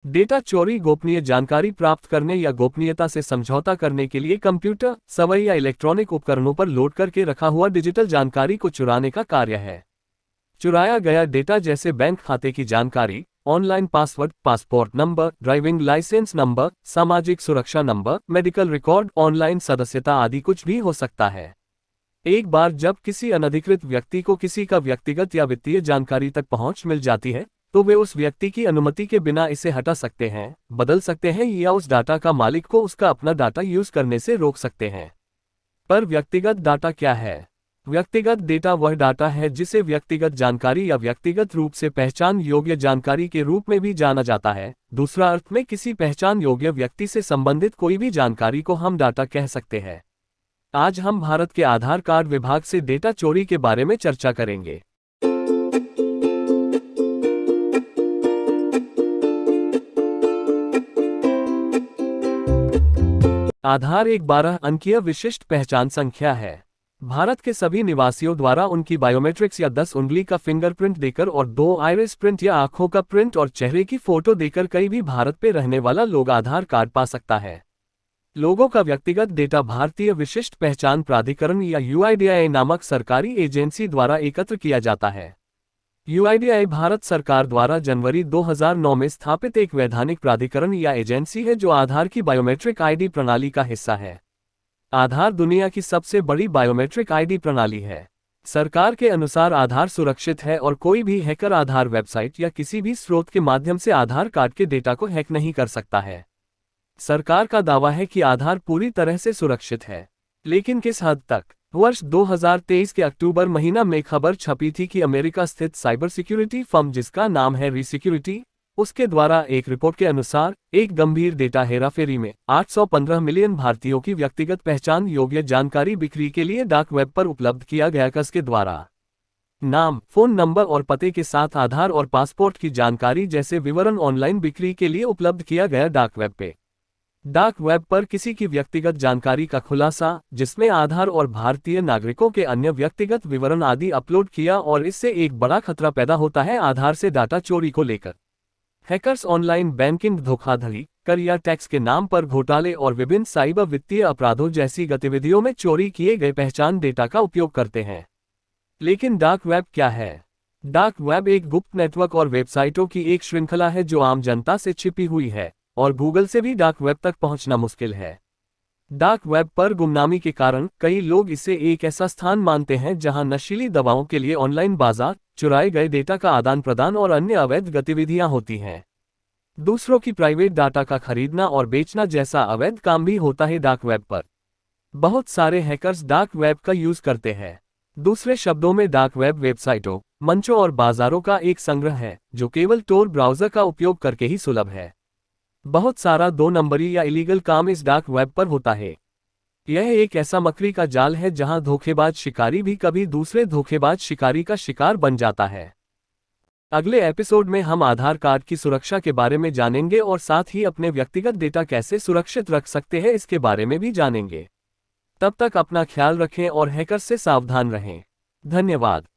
Data चोरी गोपनीय जानकारी प्राप्त करने या गोपनीयता से समझौता करने के लिए कंप्यूटर, सर्वर या इलेक्ट्रॉनिक उपकरणों पर लोड करके रखा हुआ डिजिटल जानकारी को चुराने का कार्य है। चुराया गया डेटा जैसे बैंक खाते की जानकारी, online password, passport number, driving licence number, सामाजिक सुरक्षा नंबर, मेडिकल रिकॉर्ड, ऑनलाइन सदस्यता आदि कुछ भी हो सकता है। एक बार जब किसी अनधिकृत व्यक्ति को किसी का व्यक्तिगत या वित्तीय जानकारी तक पहुंच मिल जाती है, तो वे उस व्यक्ति की अनुमति के बिना इसे हटा सकते हैं, बदल सकते हैं या उस डाटा का मालिक को उसका अपना डाटा यूज करने से रोक सकते हैं। पर व्यक्तिगत डाटा क्या है? व्यक्तिगत डेटा वह डाटा है जिसे व्यक्तिगत जानकारी या व्यक्तिगत रूप से पहचान योग्य जानकारी के रूप में भी जाना जाता है। दूसरा अर्थ में किसी पहचान योग्य व्यक्ति से संबंधित कोई भी जानकारी को हम डाटा कह सकते हैं। आज हम भारत के आधार कार्ड विभाग से डेटा चोरी के बारे में चर्चा करेंगे। आधार एक 12 अंकीय विशिष्ट पहचान संख्या है। भारत के सभी निवासियों द्वारा उनकी बायोमेट्रिक्स या 10 उंगली का फिंगरप्रिंट देकर और 2 आइरिस प्रिंट या आंखों का प्रिंट और चेहरे की फोटो देकर कहीं भी भारत पे रहने वाला लोग आधार कार्ड पा सकता है। लोगों का व्यक्तिगत डेटा भारतीय विशिष्ट पहचान प्राधिकरण या यूआईडीआई नामक सरकारी एजेंसी द्वारा एकत्र किया जाता है। यूआईडीआई भारत सरकार द्वारा जनवरी 2009 में स्थापित एक वैधानिक प्राधिकरण या एजेंसी है जो आधार की बायोमेट्रिक आईडी प्रणाली का हिस्सा है। आधार दुनिया की सबसे बड़ी बायोमेट्रिक आईडी प्रणाली है। सरकार के अनुसार आधार सुरक्षित है और कोई भी हैकर आधार वेबसाइट या किसी भी स्रोत के माध्यम से आधार कार्ड के डेटा को हैक नहीं कर सकता है। सरकार का दावा है कि आधार पूरी तरह से सुरक्षित है, लेकिन किस हद तक? वर्ष 2023 के अक्टूबर महीना में खबर छपी थी कि अमेरिका स्थित साइबर सिक्योरिटी फर्म जिसका नाम है रीसिक्योरिटी, उसके द्वारा एक रिपोर्ट के अनुसार एक गंभीर डेटा हेराफेरी में 815 मिलियन भारतीयों की व्यक्तिगत पहचान योग्य जानकारी बिक्री के लिए डार्क वेब पर उपलब्ध किया गया। के द्वारा नाम, फोन नंबर और पते के साथ आधार और पासपोर्ट की जानकारी जैसे विवरण ऑनलाइन बिक्री के लिए उपलब्ध किया गया डार्क वेब पे। डार्क वेब पर किसी की व्यक्तिगत जानकारी का खुलासा, जिसमें आधार और भारतीय नागरिकों के अन्य व्यक्तिगत विवरण आदि अपलोड किया, और इससे एक बड़ा खतरा पैदा होता है आधार से डाटा चोरी को लेकर। हैकर्स ऑनलाइन बैंकिंग धोखाधड़ी, कर या टैक्स के नाम पर घोटाले और विभिन्न साइबर वित्तीय अपराधों जैसी गतिविधियों में चोरी किए गए पहचान डेटा का उपयोग करते हैं। लेकिन डार्क वेब क्या है? डार्क वेब एक गुप्त नेटवर्क और वेबसाइटों की एक श्रृंखला है जो आम जनता से छिपी हुई है और गूगल से भी डार्क वेब तक पहुंचना मुश्किल है। डार्क वेब पर गुमनामी के कारण कई लोग इसे एक ऐसा स्थान मानते हैं जहां नशीली दवाओं के लिए ऑनलाइन बाजार, चुराए गए डेटा का आदान प्रदान और अन्य अवैध गतिविधियां होती हैं। दूसरों की प्राइवेट डाटा का खरीदना और बेचना जैसा अवैध काम भी होता है डार्क वेब पर। बहुत सारे हैकर्स डार्क वेब का यूज करते हैं। दूसरे शब्दों में डार्क वेब वेबसाइटों, मंचों और बाजारों का एक संग्रह है जो केवल टोर ब्राउज़र का उपयोग करके ही सुलभ है। बहुत सारा 2 नंबरी या इलीगल काम इस डार्क वेब पर होता है। यह एक ऐसा मकड़ी का जाल है जहां धोखेबाज शिकारी भी कभी दूसरे धोखेबाज शिकारी का शिकार बन जाता है। अगले एपिसोड में हम आधार कार्ड की सुरक्षा के बारे में जानेंगे और साथ ही अपने व्यक्तिगत डेटा कैसे सुरक्षित रख सकते हैं इसके बारे में भी जानेंगे। तब तक अपना ख्याल रखें और हैकर से सावधान रहें। धन्यवाद।